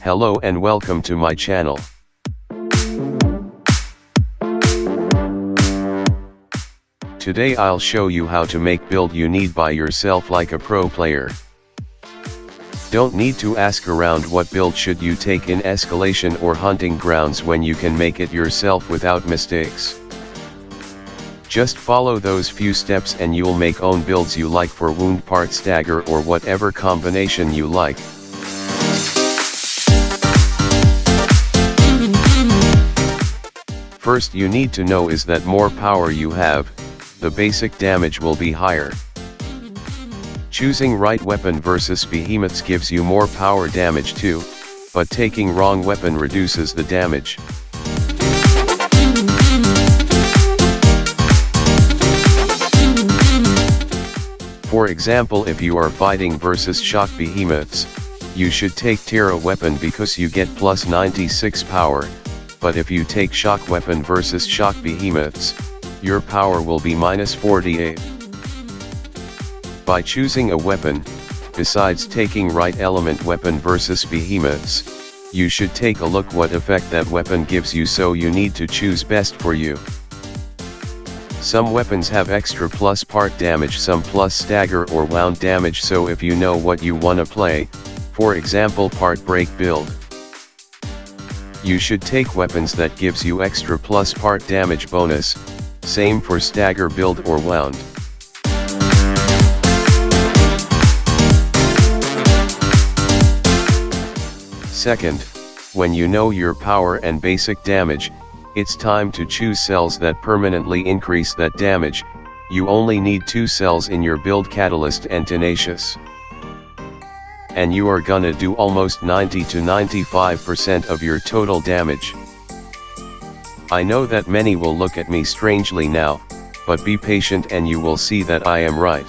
Hello and welcome to my channel. Today I'll show you how to make build you need by yourself like a pro player. Don't need to ask around what build should you take in escalation or hunting grounds when you can make it yourself without mistakes. Just follow those few steps and you'll make own builds you like for wound part stagger or whatever combination you like. First you need to know is that more power you have, the basic damage will be higher. Choosing right weapon versus behemoths gives you more power damage too, but taking wrong weapon reduces the damage. For example, if you are fighting versus shock behemoths, you should take Terra weapon because you get plus 96 power, but if you take shock weapon versus shock behemoths, your power will be minus 48. By choosing a weapon, besides taking right element weapon versus behemoths, you should take a look what effect that weapon gives you, so you need to choose best for you. Some weapons have extra plus part damage, some plus stagger or wound damage, so if you know what you wanna play, for example part break build, you should take weapons that gives you extra plus part damage bonus, same for stagger build or wound. Second, when you know your power and basic damage, it's time to choose cells that permanently increase that damage. You only need 2 cells in your build: Catalyst and Tenacious. And you are gonna do almost 90 to 95% of your total damage. I know that many will look at me strangely now, but be patient and you will see that I am right.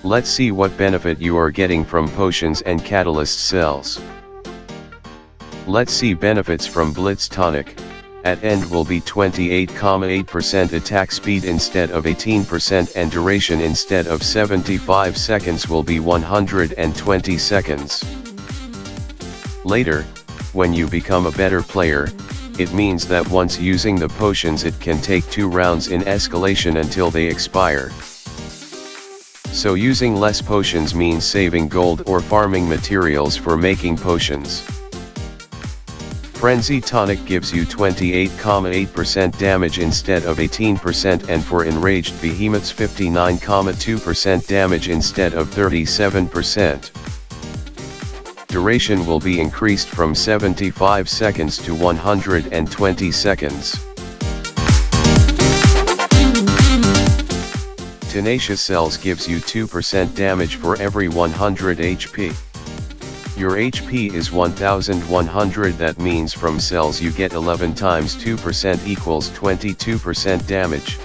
Let's see what benefit you are getting from potions and catalyst cells. Let's see benefits from Blitz Tonic. At end will be 28,8% attack speed instead of 18%, and duration instead of 75 seconds will be 120 seconds. Later, when you become a better player, it means that once using the potions it can take 2 rounds in escalation until they expire. So using less potions means saving gold or farming materials for making potions. Frenzy Tonic gives you 28,8% damage instead of 18%, and for enraged behemoths 59,2% damage instead of 37%. Duration will be increased from 75 seconds to 120 seconds. Tenacious cells gives you 2% damage for every 100 HP. Your HP is 1100, that means from cells you get 11 times 2% equals 22% damage.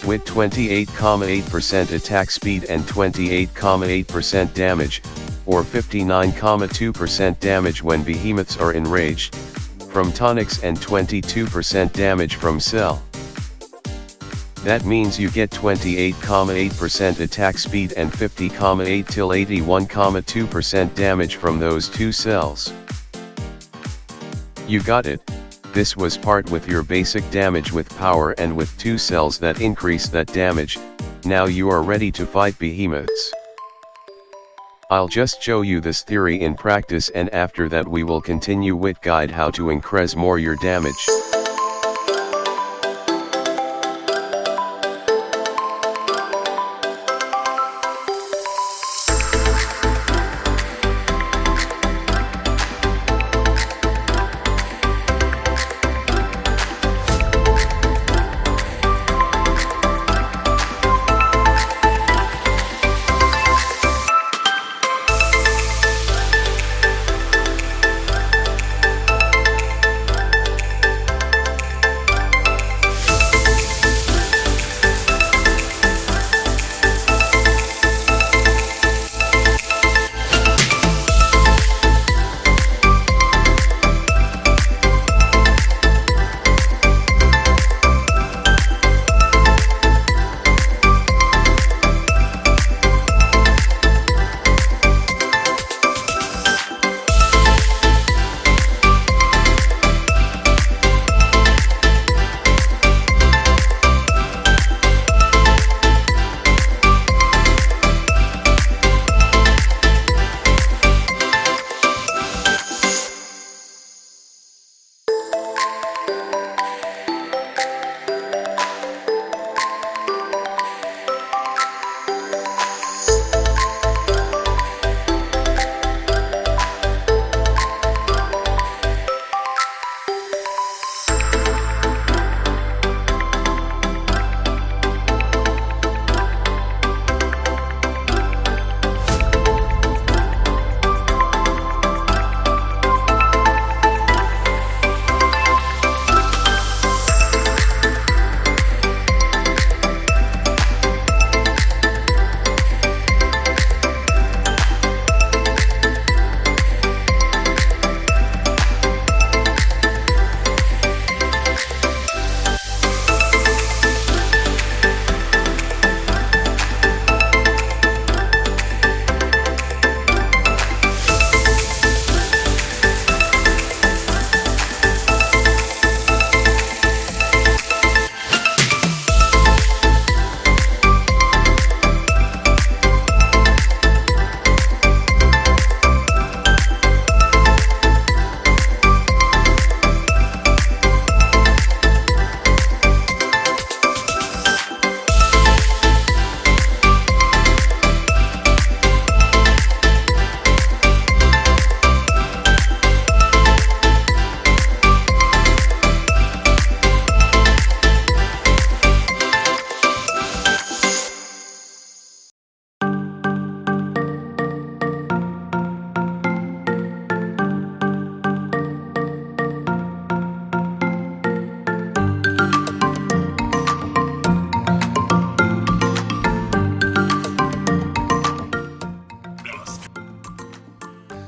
With 28,8% attack speed and 28,8% damage, or 59,2% damage when behemoths are enraged, from tonics, and 22% damage from cell. That means you get 28,8% attack speed and 50,8 till 81,2% damage from those 2 cells. You got it. This was part with your basic damage with power and with 2 cells that increase that damage. Now you are ready to fight behemoths. I'll just show you this theory in practice, and after that we will continue with guide how to increase more your damage.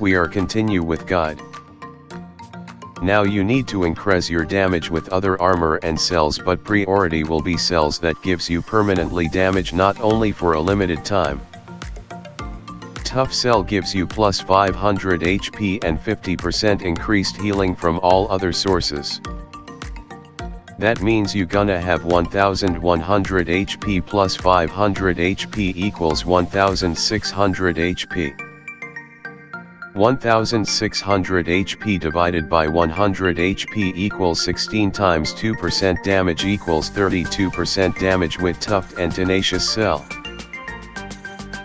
We are continue with guide. Now you need to increase your damage with other armor and cells, but priority will be cells that gives you permanently damage, not only for a limited time. Tough cell gives you plus 500 HP and 50% increased healing from all other sources. That means you gonna have 1100 HP plus 500 HP equals 1600 HP. 1600 HP divided by 100 HP equals 16 times 2% damage equals 32% damage with Tough and Tenacious cell.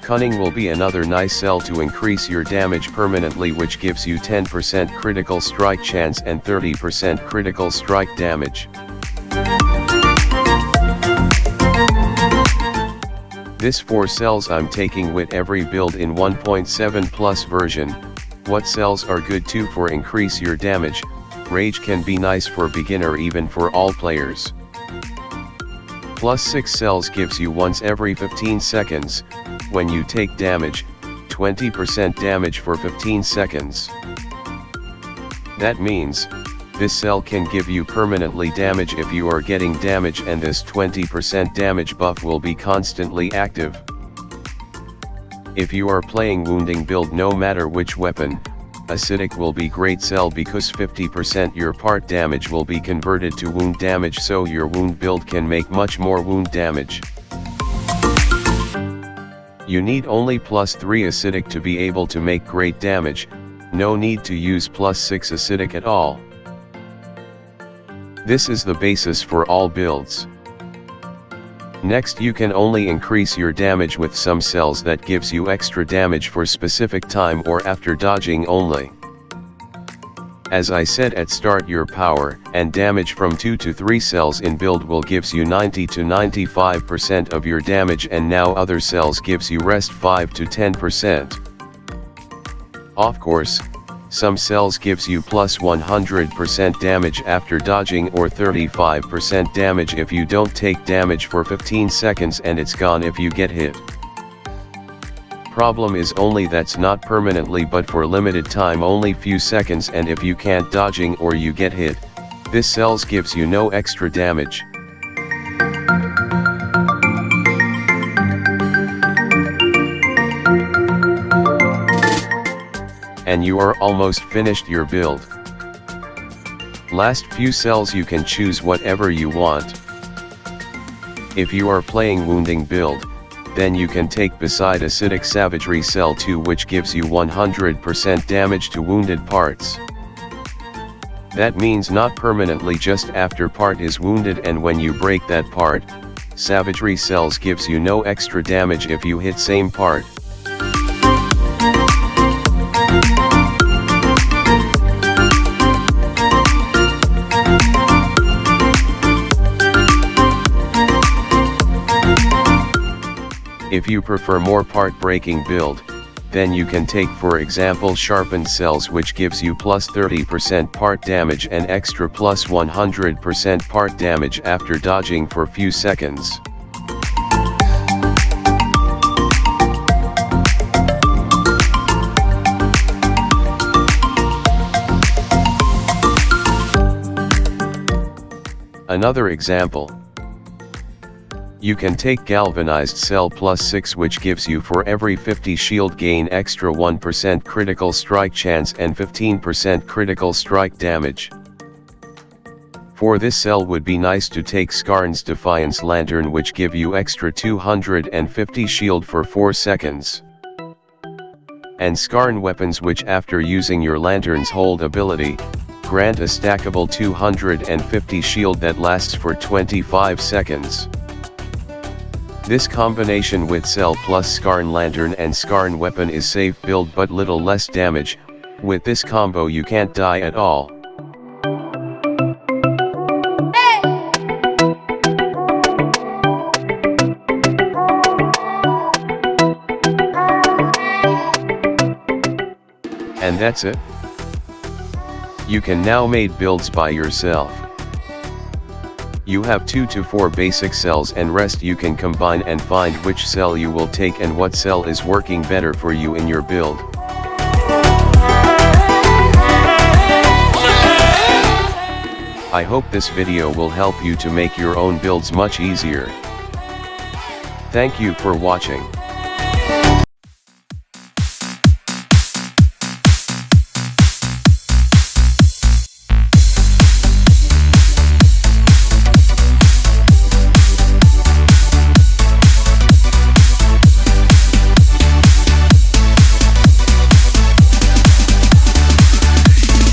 Cunning will be another nice cell to increase your damage permanently, which gives you 10% critical strike chance and 30% critical strike damage. This 4 cells I'm taking with every build in 1.7 plus version. What cells are good too for increase your damage? Rage can be nice for beginner, even for all players. Plus 6 cells gives you once every 15 seconds, when you take damage, 20% damage for 15 seconds. That means, this cell can give you permanently damage if you are getting damage, and this 20% damage buff will be constantly active. If you are playing wounding build, no matter which weapon, acidic will be great cell because 50% your part damage will be converted to wound damage, so your wound build can make much more wound damage. You need only plus 3 acidic to be able to make great damage, no need to use plus 6 acidic at all. This is the basis for all builds. Next, you can only increase your damage with some cells that gives you extra damage for specific time or after dodging only. As I said at start, your power and damage from 2 to 3 cells in build will gives you 90 to 95% of your damage, and now other cells gives you rest 5 to 10%. Of course, some cells gives you plus 100% damage after dodging or 35% damage if you don't take damage for 15 seconds, and it's gone if you get hit. Problem is only that's not permanently but for limited time, only few seconds, and if you can't dodging or you get hit, this cells gives you no extra damage. And you are almost finished your build. Last few cells you can choose whatever you want. If you are playing wounding build, then you can take beside acidic savagery cell 2, which gives you 100% damage to wounded parts. That means not permanently, just after part is wounded, and when you break that part, savagery cells gives you no extra damage if you hit same part. If you prefer more part breaking build, then you can take for example sharpened cells, which gives you plus 30% part damage and extra plus 100% part damage after dodging for few seconds. Another example. You can take galvanized cell plus 6, which gives you for every 50 shield gain extra 1% critical strike chance and 15% critical strike damage. For this cell would be nice to take Skarn's Defiance Lantern, which give you extra 250 shield for 4 seconds. And Skarn weapons, which after using your lantern's hold ability, grant a stackable 250 shield that lasts for 25 seconds. This combination with cell plus Skarn Lantern and Skarn weapon is safe build but little less damage. With this combo you can't die at all. And that's it. You can now make builds by yourself. You have 2 to 4 basic cells, and rest you can combine and find which cell you will take and what cell is working better for you in your build. I hope this video will help you to make your own builds much easier. Thank you for watching.